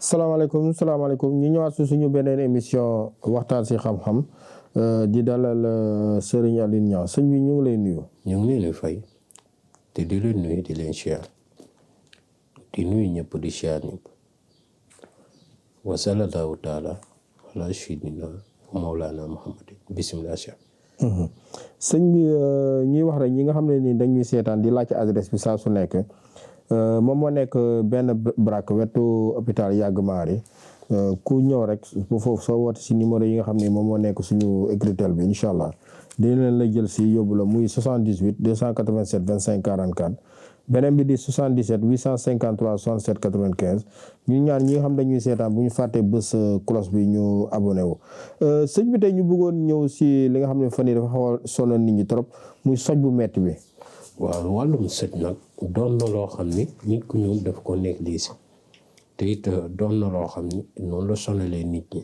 salaamaaleykum ñu ñëwaat si suñu beneen émission waxtaan si xam-xam di dalal Serigne Alioune Niang sëñ bi ñu ngi lay nuyu. ñu ngi leen di fay te di leen nuyu di leen siyaar di nuyu ñëpp di siyaar ñëpp wa sallallahu taala ala sayyidina Mawlana Muhammad bismillah. sëñ bi ñuy wax rek ñi nga xam ne ni dañuy seetaan di laaj adresse bi saa su nekk moom moo nekk benn braque wetu hôpital Yagg Mari ku ñëw rek bu foofu soo woote si numéro yi nga xam ne moom moo nekk suñu écritel bi incha allah dina leen la jël si yóbbu la muy 78 287 25 44 beneen bi di 77 853 67 95 ñu ñaan ñi nga xam dañuy seetaan bu ñu fàttee bés cloche bi ñu abonné wu. sëñ bi tey ñu bëggoon ñëw si li nga xam ne fan yii dafa xaw a sonal nit ñi trop muy soj bu metti bi. waaw wàllum soj nag doon na loo xam ni nit ku ñëw daf ko négliger te it doon na loo xam ni noonu la sonalee nit ñi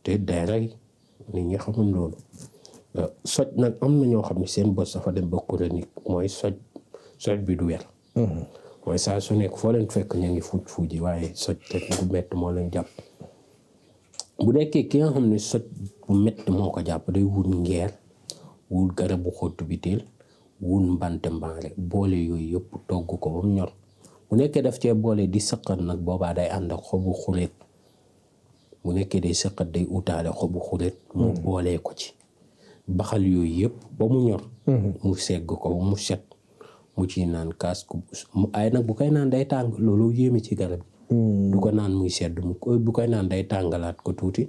te it day rey nit ñi xamul loolu soj nag am na ñoo xam ne seen bës dafa dem ba chronique mooy soj bi du wer mooy saa su nekk foo leen fekk ñu ngi fuuji waaye soj rek bu métti moo leen jàpp bu nekkee ki nga xam ne soj bu métti moo ko jàpp day wut ngeer wut garabu xottu biteel wun mbante mbaare boole yooyu yëpp togg ko ba mu ñor bu nekkee daf cee boole di sëqat nag boobaa day ànd ak xobu xureet bu nekkee day sëqat day utaale xobu xureet mu boolee ko ci baxal yooyu yëpp ba mu ñor mu segg ko ba mu set mu ciy naan kaas ku ay nag bu koy naan day tàng loolu yéeme ci garab du ko naan muy sedd bu koy naan day tàngalaat ko tuuti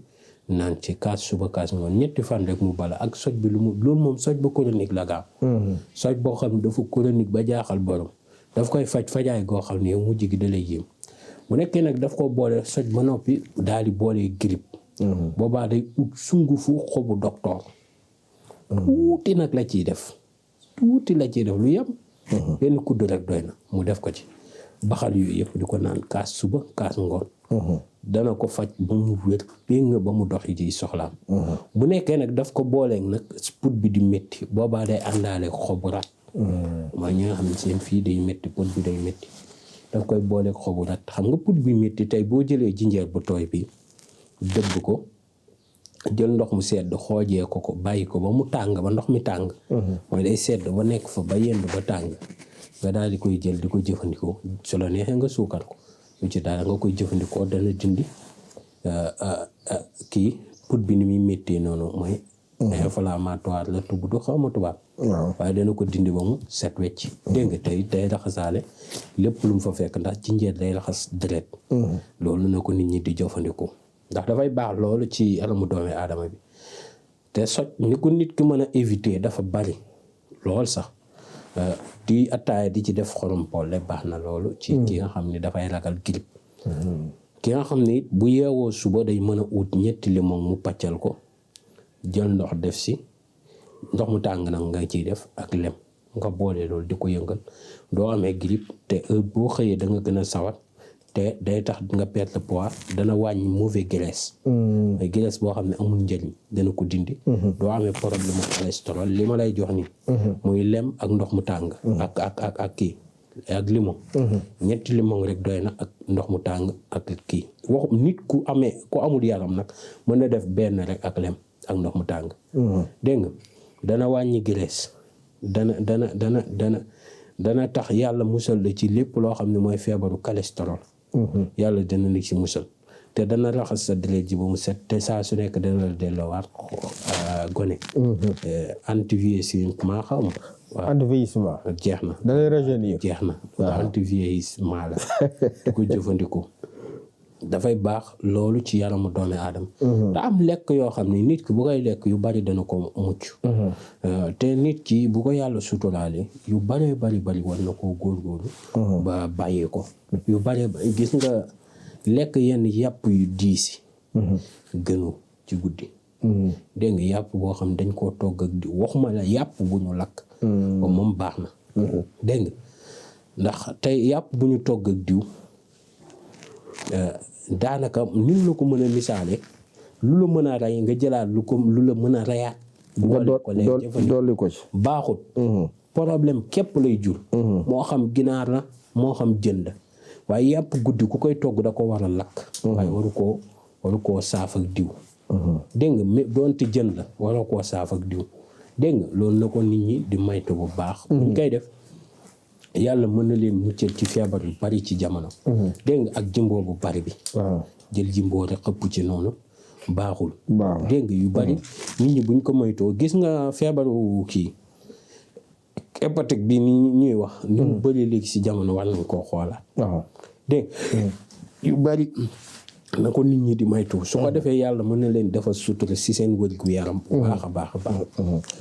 naan ci kaas suba kaas ngoon ñetti fan rek mu bala ak soj bi loolu moom soj ba chronique la gaaw soj boo xam ne dafa chronique ba jaaxal borom daf koy fajaay goo xam ne yow mujj gi da lay yéem bu nekkee nag daf ko boole soj ba noppi daal di boole grippe boobaa day ut sungufu xobu docteur tuuti nag la ciy def lu yem benn kudd rek doy na mu def ko ci baxal yooyu yëpp di ko naan kaas suba kaas ngoon dana ko faj ba mu wér péng ba mu doxi ci soxlaam bu nekkee nag daf ko booleeg nag put bi di métti boobaa day àndaale xobu rat mooy ñi nga xam ne seen fii day métti put bi day métti daf koy booleeg xobu rat xam nga put bi métti tey boo jëlee jinjeer bu tooy bi dëbb ko jël ndox mu sedd xoojee ko bàyyi ko ba mu tàng ba ndox mi tàng mooy day sedd ba nekk fa ba yendu ba tàng nga daal di koy jël di ko jëfandikoo su la neexee nga suukar ko lu ci daal nga koy jëfandikoo dana dindi kii put bi ni muy méttee noonu mooy inflammatoire la tubb du xaw ma tubaab waaye dana ko dindi ba mu set wecc dégg nga tey day raxasaale lépp lu mu fa fekk ndax jinjeer day raxas deret loolu na ko nit ñi di jëfandikoo ndax dafay baax loolu ci yaramu doomi aadama bi te soj ni ko nit ki mën a éviter dafa bari lool sax di attaaya di ci def xorom polle baax na loolu ci ki nga xam ne dafay ragal grippe ki nga xam ne bu yeewoo suba day mën a ut ñetti limon mu pàccal ko jël ndox def si ndox mu tàng nag nga ciy def ak lem nga boole loolu di ko yëngal doo amee grippe te boo xëyee da nga gën a sawar te day tax nga perte poids dana wàññi mauvaise graisse mais graisse boo xam ne amul njëriñ dana ko dindi doo amee problème cholestérol li ma lay jox ni muy lem ak ndox mu tàng ak kii ak limon ñetti limon rek doy na ak ndox mu tàng ak kii waxu nit ku amul yaram nag mën na def benn rek ak lem ak ndox mu tàng dégg nga dana wàññi graisse dana tax yàlla musal la ci lépp loo xam ne mooy feebaru cholestérol yàlla dana la ci musal te dana raxas sa deret ji ba mu set te saa su nekk dana la delloowaat gone antivieillissement xaw ma waaw antivieillissement jeex na da lay rajeunir jeex na antivieillissement la di ko jëfandikoo dafay baax loolu ci yaramu doomi aadama. te am lekk yoo xam ne nit ki bu koy lekk yu bari dana ko mucc. te nit ki bu ko yàlla suturaale yu baree bari war na koo góorgóorlu. ba bàyyi ko. yu baree gis nga lekk yenn yàpp yu diisi. gënu ci guddi. dégg nga yàpp boo xam dañ koo togg ak diw waxuma la yàpp bu ñu lakk. ba moom baax na. dégg nga ndax tey yàpp bu ñu togg ak diw. daanaka ni la ko mën a misaale lu la mën a rey nga jëlaat lu la mën a reyaat. dolli ko ci baaxut. problème képp lay jur. moo xam ginaar la moo xam jën la waaye yàpp guddi ku koy togg da ko war a lakk. waaye waru koo saaf ak diw. dégg nga doonte jën la waru koo saaf ak diw. dégg nga loolu na ko nit ñi di maytu bu baax. buñ koy def yàlla mën na leen muccal ci feebar yu bari ci jamono. dégg nga ak jimboo bu bari bi. jël jimboo rek xëpp ci noonu baaxul. dégg nga yu bari nit ñi buñ ko moytoo gis nga feebaru kii hépatique bi ni ñuy wax. ni mu bari léegi ci jamono war nañ koo xoolaat. dégg yu bari na ko nit ñi di maytu su ko defee yàlla mën na leen defal sutura ci seen wërgu yaram. bu baax a baax.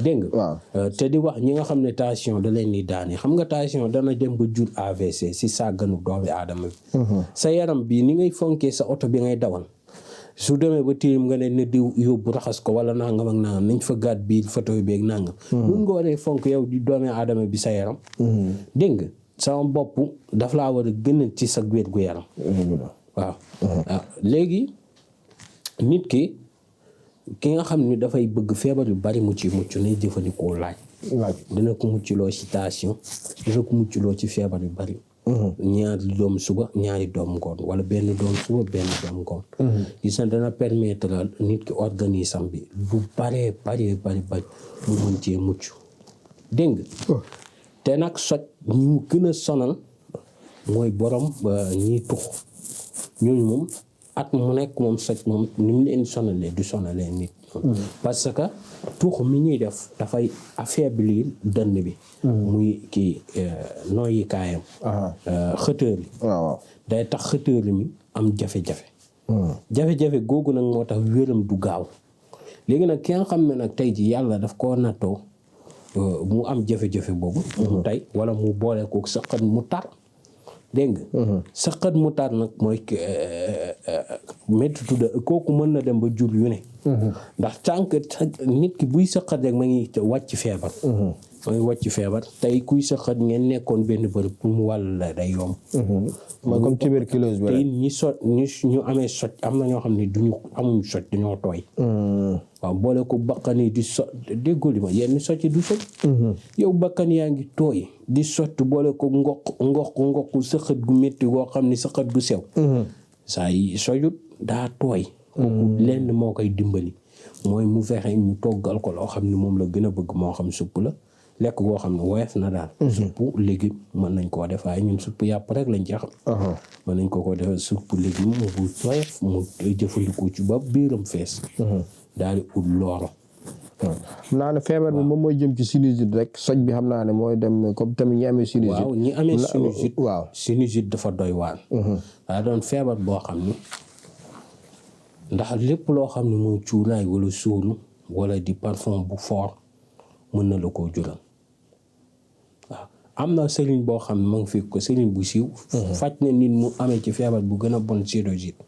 dégg nga. te di wax ñi nga xam ne tension da leen di daane xam nga tension dana dem ba jur AVC ci sàgganu doomi aadama bi. sa yaram bi ni ngay fonkee sa oto bi ngay dawal su demee ba tilim nga ne di yóbbu raxas ko wala nangam ak nangam nañ fa gàtt bii photo bi ak nangam. nun nga waree fonk yow di doomi aadama bi sa yaram. dégg nga sama bopp daf laa war a gën ci sa wérgu yaram. waaw léegi nit ki nga xam ni dafay bëgg feebar yu bari mu ci mucc nay jëfandikoo laaj dina ko muccloo ci tension dina ko muccloo ci feebar yu bari. ñaari doom suba ñaari doom ngoon wala benn doom suba benn doom ngoon. gis na dana permettre nit ki organisme bi lu bari mu mën cee mucc. dégg nga te nag soj ñu gën a sonal mooy borom ñiy tux. ñooñu moom at mu nekk moom soj moom ni mu leen sonalee du sonalee nit. parce que tuux mi ñuy def dafay affaiblir dënn bi. muy kii nooyi kaayam. xëtër yi. day tax xëtër mi am jafe-jafe. jafe-jafe googu nag moo tax wéram du gaaw léegi nag ki nga xam ne nag tey ji yàlla daf koo nattoo mu am jafe-jafe boobu. mu tey wala mu boole ko saqat mu tar. dégg nga saqat mu tar nag mooy métti tudda kooku mën na dem ba jur yu ne. ndax tànk nit ki buy saqat rek ma ngi wàcc feebar. mooy wàcc feebar tey kuy saqat ngeen nekkoon benn bërëb pour mu wàll la day yomb. mooy comme tuberculose bi rek ñu amee soj am na ñoo xam ne amuñ soj dañoo tooy. waaw boole ko bakkan yi di déggoo li ma yenn socc du soj. yow bakkan yaa ngi tooy di sott boole ko ngoq sëqët gu métti goo xam ni sëqët gu sew. saa yi sojut daa tooy. kooku lenn moo koy dimbali mooy mu fexe ñu toggal ko loo xam ne moom la gën a bëgg moo xam supp la lekk goo xam ne woyof na daal. supp légume mën nañ koo def waaye ñun supp yàpp rek lañ ci xam. mën nañ ko defee supp légume bu woyof mu jëfandikoo ci ba biiram fees. daal di ut looro. xam naa ne feebar bi moom mooy jëm ci sinusite rek soj bi xam naa ne mooy dem comme tamit ñi amee sinusite. waaw ñi amee sinusite. waaw sinusite dafa doy waar. daa doon feebar boo xam ni ndax lépp loo xam ne mooy cuuraay wala suulu wala di parfum bu fort mën na la koo jural. waaw am na sëriñ boo xam ne ma ngi fi ko sëriñ bu siiw. faj na nit mu amee ci feebar bu gën a bon sinusite.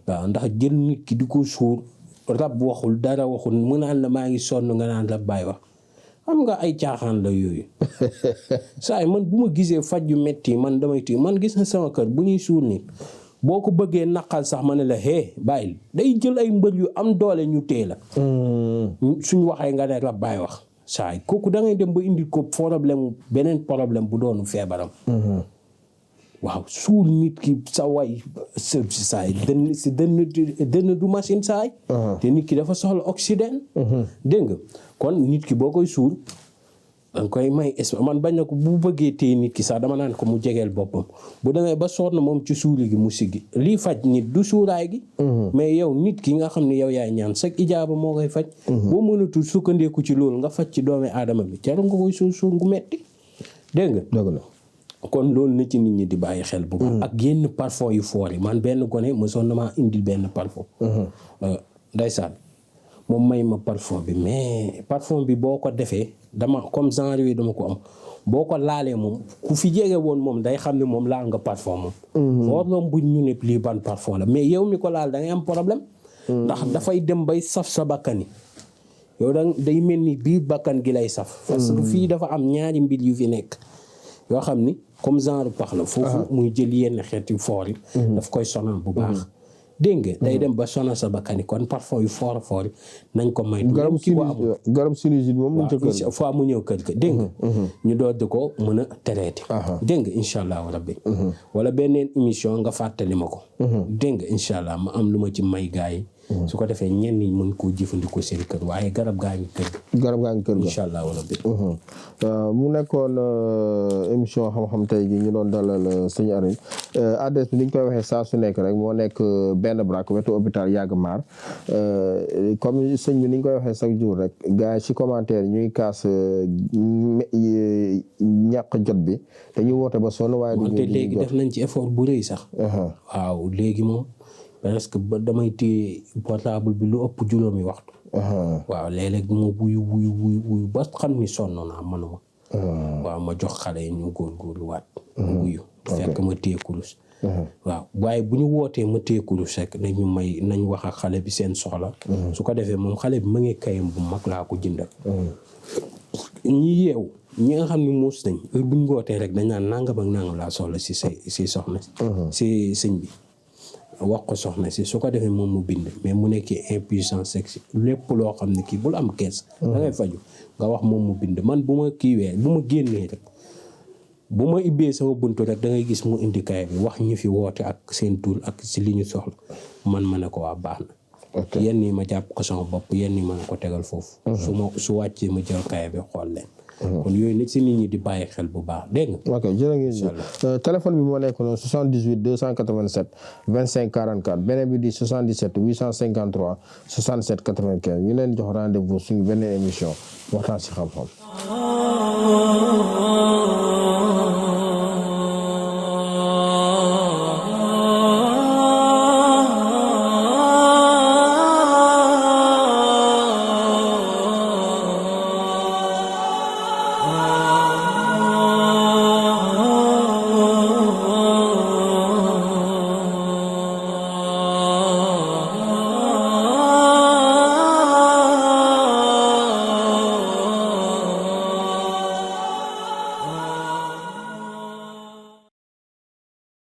waaw ndax jël nit ki di ko suur. rab waxul dara waxul mu naan la maa ngi sonn nga naan rab baay wax xam nga ay caaxaan la yooyu. saa yi man bu ma gisee faj yu metti man damay ti man gis na sama kër bu ñuy suur nit boo ko bëggee naqal sax ma ne la bàyyil day jël ay mbër yu am doole ñu tee la. suñ waxee nga ne rab baay wax saa yi kooku da ngay dem ba indi ko beneen problème bu doonu feebaram. waaw suul nit ki sa way saay dënn du machine saay te nit ki dafa soxla oxygène. dégg nga kon nit ki boo koy suul danga koy may man bañ na ko bu bëggee téye nit ki sax dama naan ko mu jegeel boppam bu demee ba sonn moom ci suuli gi mu siggi lii faj nit du suuraay gi. mais yow nit ki nga xam ne yow yaay ñaan sax ijaaba moo koy faj. boo mënatul sukkandeeku ci loolu nga faj ci doomi aadama bi jarul nga koy suul gu metti dégg nga. kon loolu na ci nit ñi di bàyyi xel bu baax. ak yenn parfum yu foor yi man benn gone mosoon na maa indil benn parfum. ndeysaan moom may ma parfum bi mais parfum bi boo ko defee dama comme genre yi dama ko am boo ko laalee moom ku fi jege woon moom day xam ne moom laal nga parfum moom. foo doon buñ ñu ne lii ban parfum la mais yow mi ko laal da ngay am problème. ndax dafay dem bay saf sa bakkani yow day mel ni biir bakkan gi lay saf. parce que fii dafa am ñaari mbir yu fi nekk yoo xam ni comme genre pax la. foofu muy jël yenn xeeti foor yi. daf koy sonal bu baax. dégg nga day dem ba sonal sa bakkani kon parfum yu foor yi nañ ko may. garab sinusite moom mu njëkk fois mu ñëw kër ga dégg nga. ñu doon di ko mën a traité. dégg nga incha allah rabbi. wala beneen émission nga fàttali ma ko. dégg nga incha allah ma am lu ma ci may gars yi. su ko defee ñenn ñi mën koo jëfandikoo seen kër waaye garab gaa ngi kër ga. incha allah rabbi. mu nekkoon émission xam-xam tey ji ñu doon dalal sëñ Alioune adresse bi ni ñu koy waxee saa su nekk rek moo nekk benn brak wetu hôpital Yaag Maar comme sëñ bi ni ñu koy waxee chaque jour rek gars yi ci commentaire ñuy kaas ñàkk jot bi dañuy woote ba sonn waaye. wante léegi def nañ ci effort bu rëy sax. waaw léegi moom parce que ba damay téye portable bi lu ëpp juróomi waxtu. waaw léeg-léeg mu wuyu ba xam ni sonn naa manuma. waaw ma jox xale yi ñu góorgóorluwaat. wuyu fekk ma téye kurus. waaw waaye bu ñu wootee ma téye kurus rek nañ wax ak xale bi seen soxla. su ko defee moom xale bi ma ngi kayam bu mag laa ko jëndal. ñi yeew ñi nga xam ne muus nañ bu ñu wootee rek dañ naan nangam ak nangam laa soxla si soxna si sëñ bi. wax ko soxna si su ko defee moom mu bind mais mu nekkee impuissance sexuelle lépp loo xam ne kii bul am kees. da ngay faju nga wax moom mu bind man bu ma kiiwee bu ma génnee rek bu ma ibbee sama buntu rek da ngay gis mu indi kayit bi wax ñi fi woote ak seen tur ak si li ñu soxla man ma ne ko waa baax na. yenn yi ma jàpp ko sama bopp yenn yi ma ne ko tegal foofu. su wàccee ma jël kayit bi xool leen. kon yooyu nag si nit ñi di bàyyi xel bu baax dégg nga. ok jërë ngeen jëf téléphone bi moo nekk noonu 78 287 25 44 beneen bi di 77 853 67 95 ñu leen jox rendez-vous suñu beneen émission waxtaan si xam-xam.